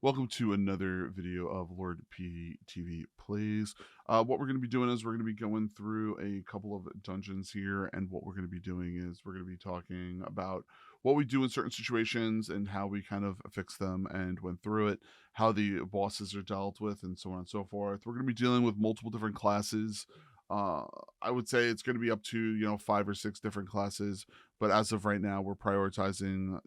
Welcome to another video of Lord PeteyTV Plays. What we're going to be doing is we're going to be going through a couple of dungeons here, and what we're going to be doing is we're going to be talking about what we do in certain situations and how we kind of fix them and went through it, how the bosses are dealt with, and so on and so forth. We're going to be dealing with multiple different classes. Uh, I would say it's going to be up to 5 or 6 different classes, but as of right now, we're prioritizing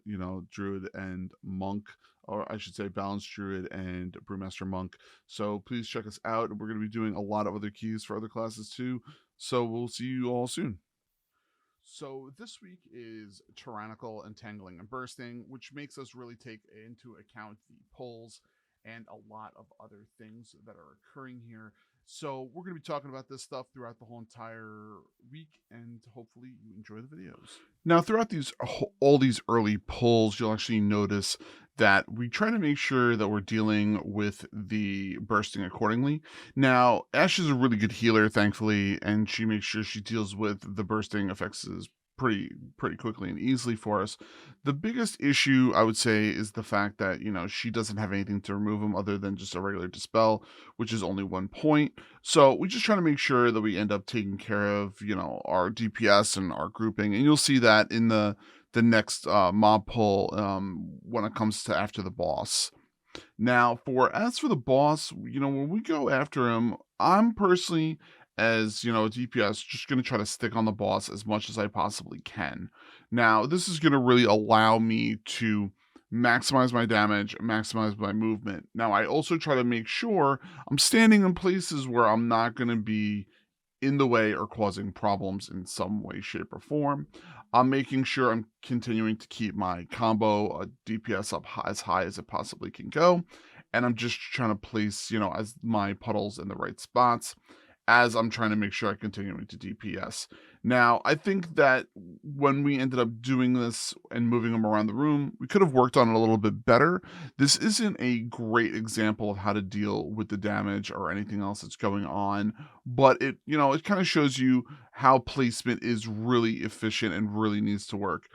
Druid and Monk, or I should say Balanced Druid and Brewmaster Monk. So please check us out. We're going to be doing a lot of other keys for other classes too. So we'll see you all soon. So this week is Tyrannical, Entangling, and Bursting, which makes us really take into account the pulls and a lot of other things that are occurring here. So we're going to be talking about this stuff throughout the whole entire week, and hopefully you enjoy the videos. Now, throughout all these early pulls, you'll actually notice that we try to make sure that we're dealing with the bursting accordingly. Now, Ash is a really good healer, thankfully, and she makes sure she deals with the bursting effects pretty quickly and easily for us. The biggest issue, I would say, is the fact that, she doesn't have anything to remove them other than just a regular dispel, which is only 1 point. So we just try to make sure that we end up taking care of, our DPS and our grouping. And you'll see that in the next mob pull when it comes to after the boss. Now, as for the boss, when we go after him, I'm personally, as a DPS, just going to try to stick on the boss as much as I possibly can. Now, this is going to really allow me to maximize my damage, maximize my movement. Now, I also try to make sure I'm standing in places where I'm not going to be in the way or causing problems in some way, shape, or form. I'm making sure I'm continuing to keep my combo DPS up as high as it possibly can go. And I'm just trying to place, as my puddles in the right spots as I'm trying to make sure I continue to DPS. Now, I think that when we ended up doing this and moving them around the room, we could have worked on it a little bit better. This isn't a great example of how to deal with the damage or anything else that's going on, but it kind of shows you how placement is really efficient and really needs to work.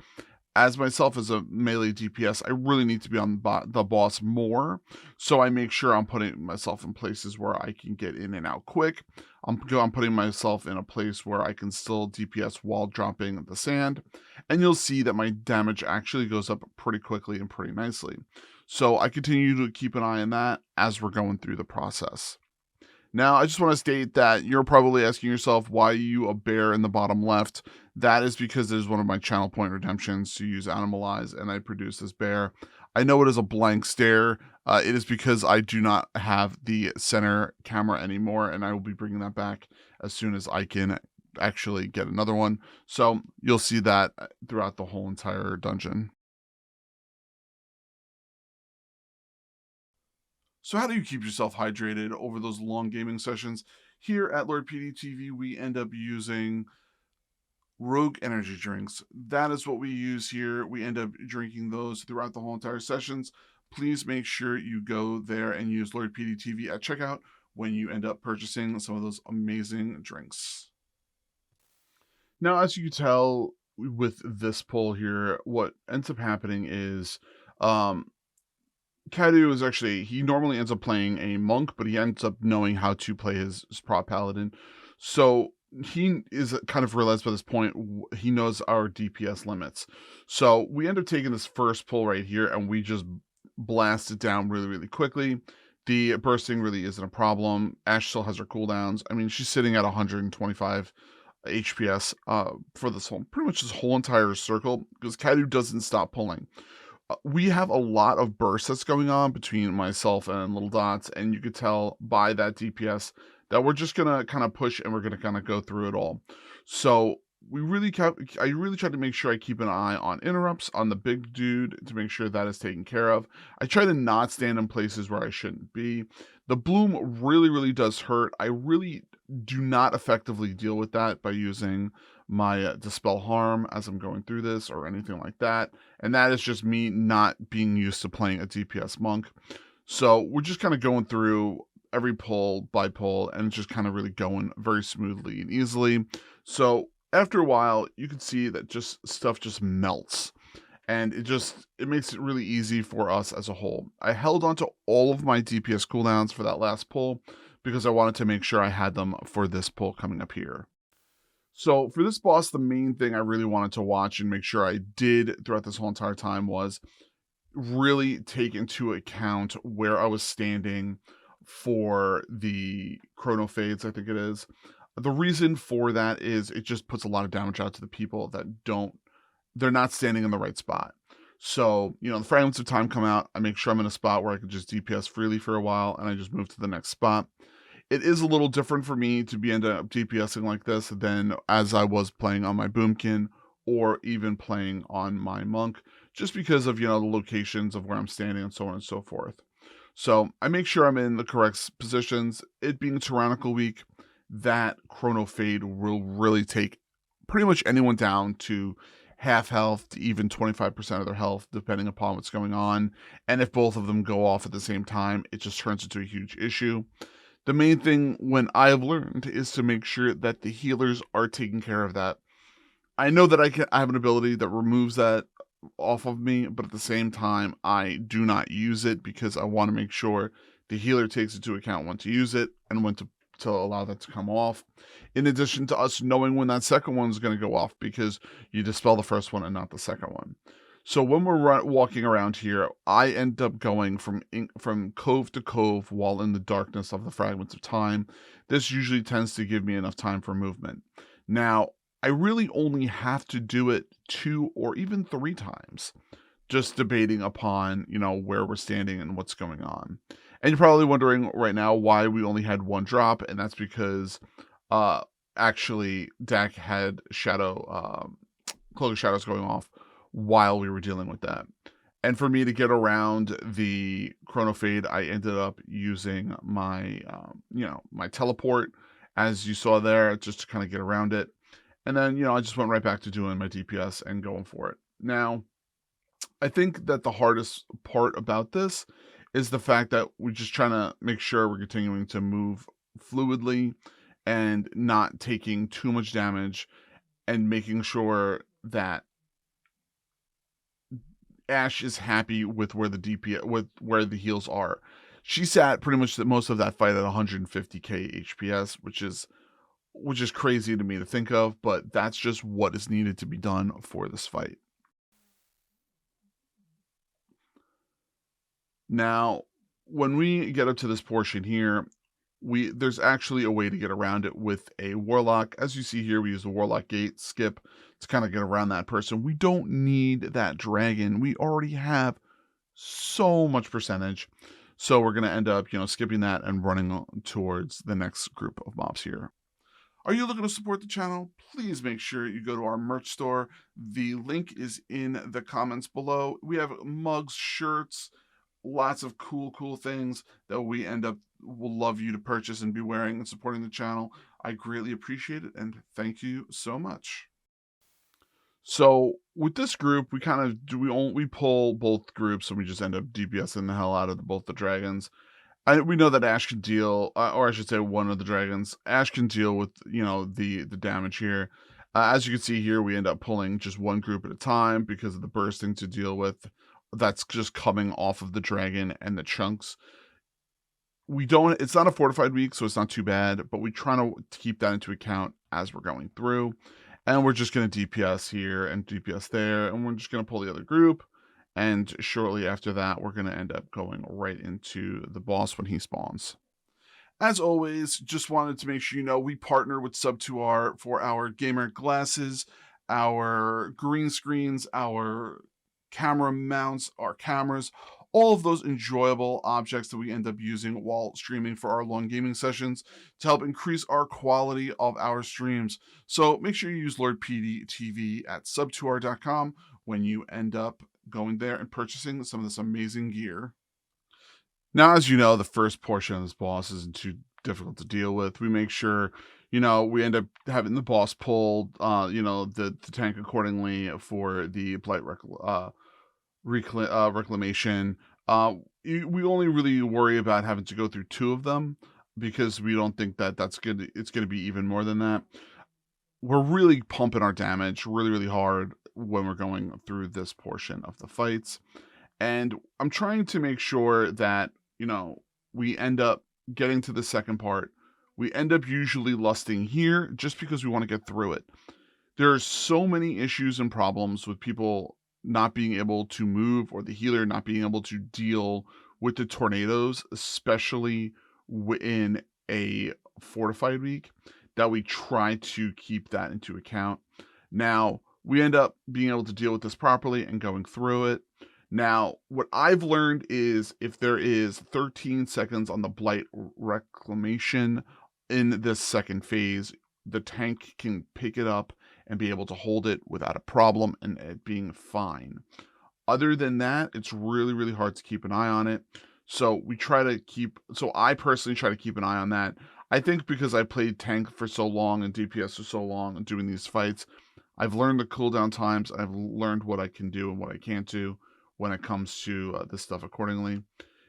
As myself as a melee DPS, I really need to be on the boss more, so I make sure I'm putting myself in places where I can get in and out quick. I'm putting myself in a place where I can still DPS while dropping the sand, and you'll see that my damage actually goes up pretty quickly and pretty nicely. So I continue to keep an eye on that as we're going through the process. Now, I just want to state that you're probably asking yourself, why are you a bear in the bottom left? That is because there's one of my channel point redemptions to use Animalize, and I produce this bear. I know it is a blank stare. It is because I do not have the center camera anymore, and I will be bringing that back as soon as I can actually get another one. So you'll see that throughout the whole entire dungeon. So how do you keep yourself hydrated over those long gaming sessions? Here at Lord PeteyTV, we end up using Rogue energy drinks. That is what we use here. We end up drinking those throughout the whole entire sessions. Please make sure you go there and use Lord PeteyTV at checkout when you end up purchasing some of those amazing drinks. Now, as you can tell with this pull here, what ends up happening is Cadu is actually, he normally ends up playing a monk, but he ends up knowing how to play his prop paladin. So he is kind of realized by this point, he knows our DPS limits. So we end up taking this first pull right here, and we just blast it down really, really quickly. The bursting really isn't a problem. Ash still has her cooldowns. I mean, she's sitting at 125 HPS for pretty much this whole entire circle, because Cadu doesn't stop pulling. We have a lot of bursts that's going on between myself and Little Dots, and you could tell by that DPS that we're just gonna kind of push and we're gonna kind of go through it all. So I really try to make sure I keep an eye on interrupts on the big dude to make sure that is taken care of. I try to not stand in places where I shouldn't be. The bloom really does hurt. I really do not effectively deal with that by using my dispel harm as I'm going through this or anything like that. And that is just me not being used to playing a DPS monk. So we're just kind of going through every pull by pull and just kind of really going very smoothly and easily. So after a while, you can see that stuff just melts. and it makes it really easy for us as a whole. I held on to all of my DPS cooldowns for that last pull because I wanted to make sure I had them for this pull coming up here. So for this boss, the main thing I really wanted to watch and make sure I did throughout this whole entire time was really take into account where I was standing for the chrono fades, I think it is. The reason for that is it just puts a lot of damage out to the people that they're not standing in the right spot. So, the fragments of time come out. I make sure I'm in a spot where I can just DPS freely for a while and I just move to the next spot. It is a little different for me to be end up DPSing like this than as I was playing on my Boomkin or even playing on my Monk, just because of, the locations of where I'm standing and so on and so forth. So I make sure I'm in the correct positions. It being Tyrannical Week, that Chrono Fade will really take pretty much anyone down to half health to even 25% of their health, depending upon what's going on. And if both of them go off at the same time, it just turns into a huge issue. The main thing when I've learned is to make sure that the healers are taking care of that. I know that I have an ability that removes that off of me, but at the same time, I do not use it because I want to make sure the healer takes into account when to use it and when to allow that to come off. In addition to us knowing when that second one's going to go off, because you dispel the first one and not the second one. So when we're walking around here, I end up going from cove to cove while in the darkness of the fragments of time. This usually tends to give me enough time for movement. Now, I really only have to do it 2 or even 3 times, just debating upon, where we're standing and what's going on. And you're probably wondering right now why we only had 1 drop, and that's because actually Dak had Cloak of Shadows going off while we were dealing with that. And for me to get around the Chrono Fade, I ended up using my my teleport, as you saw there, just to kind of get around it. And then, I just went right back to doing my DPS and going for it. Now, I think that the hardest part about this is the fact that we're just trying to make sure we're continuing to move fluidly and not taking too much damage, and making sure that Ash is happy with where the DPS, with where the heals are. She sat pretty much most of that fight at 150k HPS, which is crazy to me to think of, but that's just what is needed to be done for this fight. Now, when we get up to this portion here, there's actually a way to get around it with a Warlock. As you see here, we use the Warlock Gate skip to kind of get around that person. We don't need that dragon. We already have so much percentage. So we're going to end up, skipping that and running towards the next group of mobs here. Are you looking to support the channel? Please make sure you go to our merch store. The link is in the comments below. We have mugs, shirts, lots of cool things that we will love you to purchase and be wearing and supporting the channel. I greatly appreciate it, and thank you so much. So with this group, we kind of we pull both groups, and we just end up DPSing the hell out of both the dragons. We know that Ash can deal, or I should say one of the dragons. Ash can deal with, the damage here. As you can see here, we end up pulling just one group at a time because of the bursting to deal with. That's just coming off of the dragon and the chunks. It's not a fortified week, so it's not too bad, but we try to keep that into account as we're going through. And we're just going to DPS here and DPS there, and we're just going to pull the other group. And shortly after that, we're going to end up going right into the boss when he spawns. As always, just wanted to make sure we partner with Sub2R for our gamer glasses, our green screens, our camera mounts, our cameras, all of those enjoyable objects that we end up using while streaming for our long gaming sessions to help increase our quality of our streams. So make sure you use Lord PeteyTV at sub2r.com when you end up going there and purchasing some of this amazing gear. Now, as you know, the first portion of this boss isn't too difficult to deal with. We make sure, we end up having the boss pulled, the tank accordingly for the Blight reclamation. We only really worry about having to go through 2 of them because we don't think that it's going to be even more than that. We're really pumping our damage really hard when we're going through this portion of the fights. And I'm trying to make sure that, we end up getting to the second part. We end up usually lusting here just because we want to get through it. There are so many issues and problems with people not being able to move or the healer not being able to deal with the tornadoes, especially in a fortified week, that we try to keep that into account. Now, we end up being able to deal with this properly and going through it. Now, what I've learned is if there is 13 seconds on the Blight Reclamation in this second phase, the tank can pick it up and be able to hold it without a problem and it being fine. Other than that, it's really, really hard to keep an eye on it. So I personally try to keep an eye on that. I think because I played tank for so long and DPS for so long and doing these fights, I've learned the cooldown times. I've learned what I can do and what I can't do when it comes to this stuff accordingly.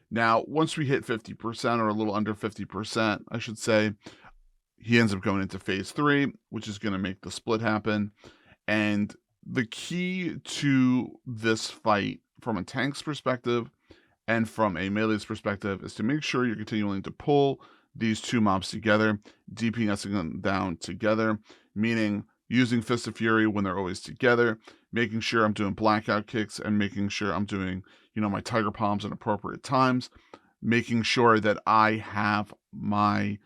Now, once we hit 50% or a little under 50%, I should say, he ends up going into phase 3, which is going to make the split happen. And the key to this fight from a tank's perspective and from a melee's perspective is to make sure you're continuing to pull these two mobs together, DPSing them down together, meaning using Fist of Fury when they're always together, making sure I'm doing blackout kicks and making sure I'm doing, my Tiger Palms at appropriate times, making sure that I have my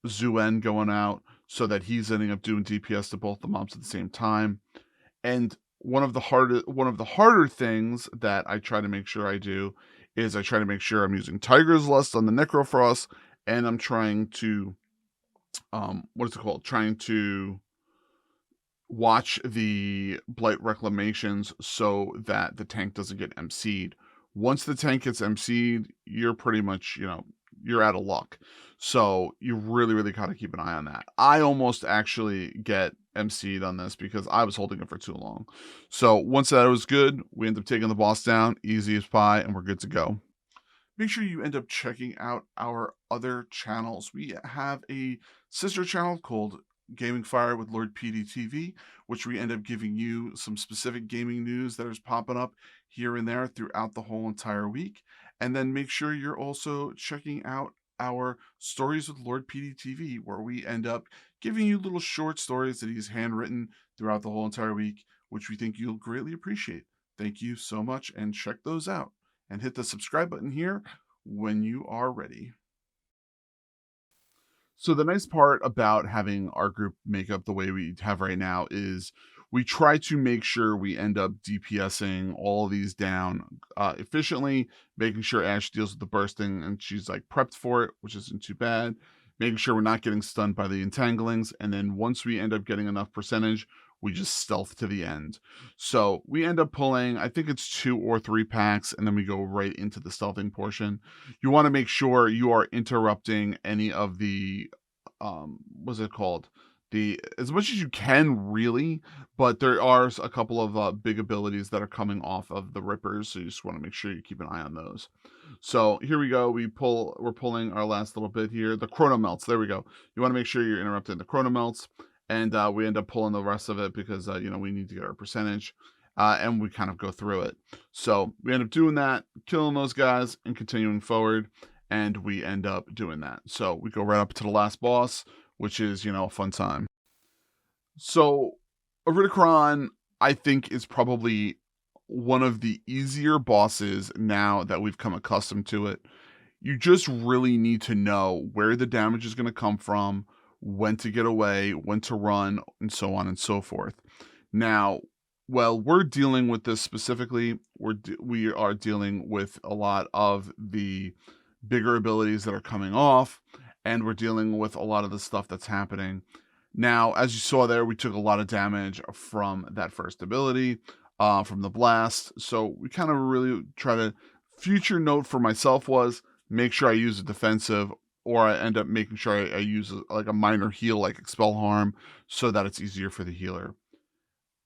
Zuen going out so that he's ending up doing DPS to both the mobs at the same time. And one of the harder things that I try to make sure I do is I try to make sure I'm using Tiger's Lust on the Necrofrost, and I'm trying to trying to watch the Blight Reclamations so that the tank doesn't get MC'd. Once the tank gets MC'd, you're pretty much, you're out of luck. So you really, really got to keep an eye on that. I almost actually get MC'd on this because I was holding it for too long. So once that was good, we end up taking the boss down, easy as pie, and we're good to go. Make sure you end up checking out our other channels. We have a sister channel called Gaming Fire with Lord PeteyTV, which we end up giving you some specific gaming news that is popping up here and there throughout the whole entire week. And then make sure you're also checking out our Stories with Lord PeteyTV, where we end up giving you little short stories that he's handwritten throughout the whole entire week, which we think you'll greatly appreciate. Thank you so much, and check those out. And hit the subscribe button here when you are ready. So the nice part about having our group make up the way we have right now is we try to make sure we end up DPSing all of these down efficiently, making sure Ash deals with the bursting and she's like prepped for it, which isn't too bad, making sure we're not getting stunned by the entanglings. And then once we end up getting enough percentage, we just stealth to the end. So we end up pulling, I think it's 2 or 3 packs, and then we go right into the stealthing portion. You want to make sure you are interrupting any of the, what's it called? As much as you can, really, but there are a couple of big abilities that are coming off of the Rippers, so you just want to make sure you keep an eye on those. So here we go. We're pulling our last little bit here. The Chrono Melts. There we go. You want to make sure you're interrupting the Chrono Melts. And we end up pulling the rest of it because, we need to get our percentage. And we kind of go through it. So we end up doing that, killing those guys, and continuing forward. And we end up doing that. So we go right up to the last boss, which is, a fun time. So Galakron, I think, is probably one of the easier bosses now that we've come accustomed to it. You just really need to know where the damage is going to come from, when to get away, when to run, and so on and so forth. Now, while we're dealing with this specifically, we are dealing with a lot of the bigger abilities that are coming off, and we're dealing with a lot of the stuff that's happening. Now, as you saw there, we took a lot of damage from that first ability, from the blast. So we kind of really try to, future note for myself was, make sure I use a defensive, or I end up making sure I use like a minor heal like Expel Harm so that it's easier for the healer.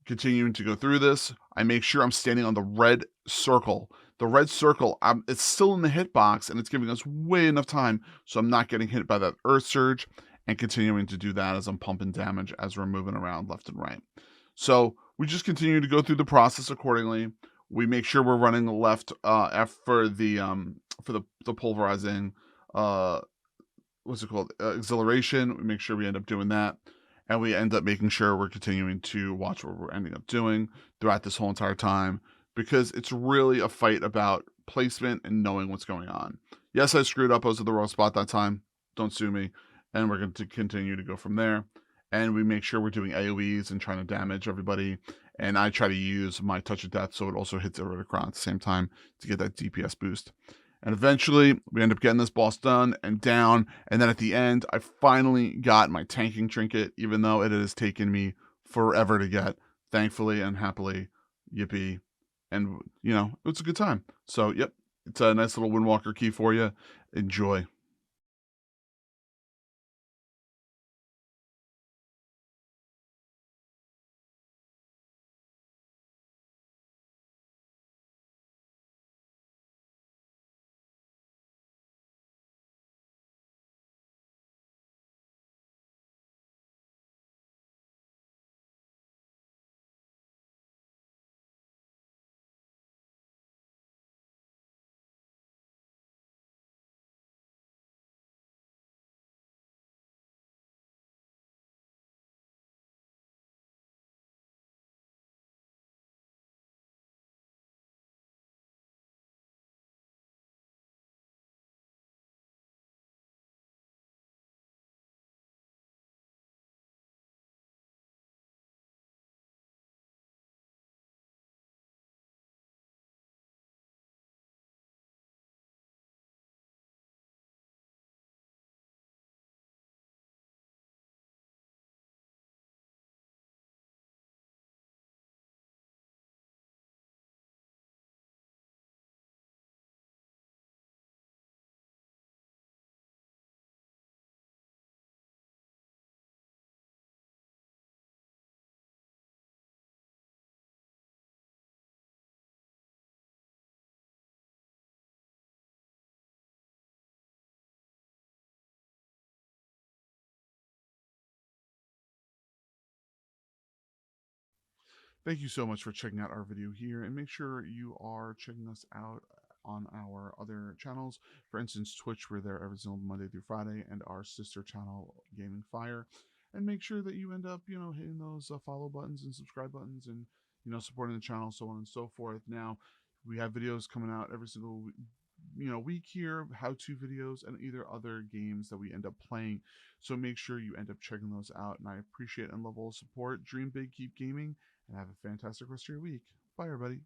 Continuing to go through this, I make sure I'm standing on the red circle. The red circle, it's still in the hitbox and it's giving us way enough time so I'm not getting hit by that Earth Surge, and continuing to do that as I'm pumping damage as we're moving around left and right. So we just continue to go through the process accordingly. We make sure we're running the left for the pulverizing uh what's it called, exhilaration. We make sure we end up doing that, and we end up making sure we're continuing to watch what we're ending up doing throughout this whole entire time, because it's really a fight about placement and knowing what's going on. Yes, I screwed up. I was at the wrong spot that time. Don't sue me. And we're going to continue to go from there. And we make sure we're doing AoEs and trying to damage everybody. And I try to use my touch of death so it also hits Galakron at the same time to get that DPS boost. And eventually, we end up getting this boss done and down. And then at the end, I finally got my tanking trinket, even though it has taken me forever to get. Thankfully and happily, yippee. And, you know, it was a good time. So, yep, it's a nice little Windwalker key for you. Enjoy. Thank you so much for checking out our video here, and make sure you are checking us out on our other channels. For instance, Twitch, we're there every single Monday through Friday, and our sister channel, Gaming Fire. And make sure that you end up, you know, hitting those follow buttons and subscribe buttons, and, you know, supporting the channel, so on and so forth. Now, we have videos coming out every single week here, how-to videos, and either other games that we end up playing. So make sure you end up checking those out, and I appreciate and love all the support. Dream big, keep gaming, and have a fantastic rest of your week. Bye, everybody.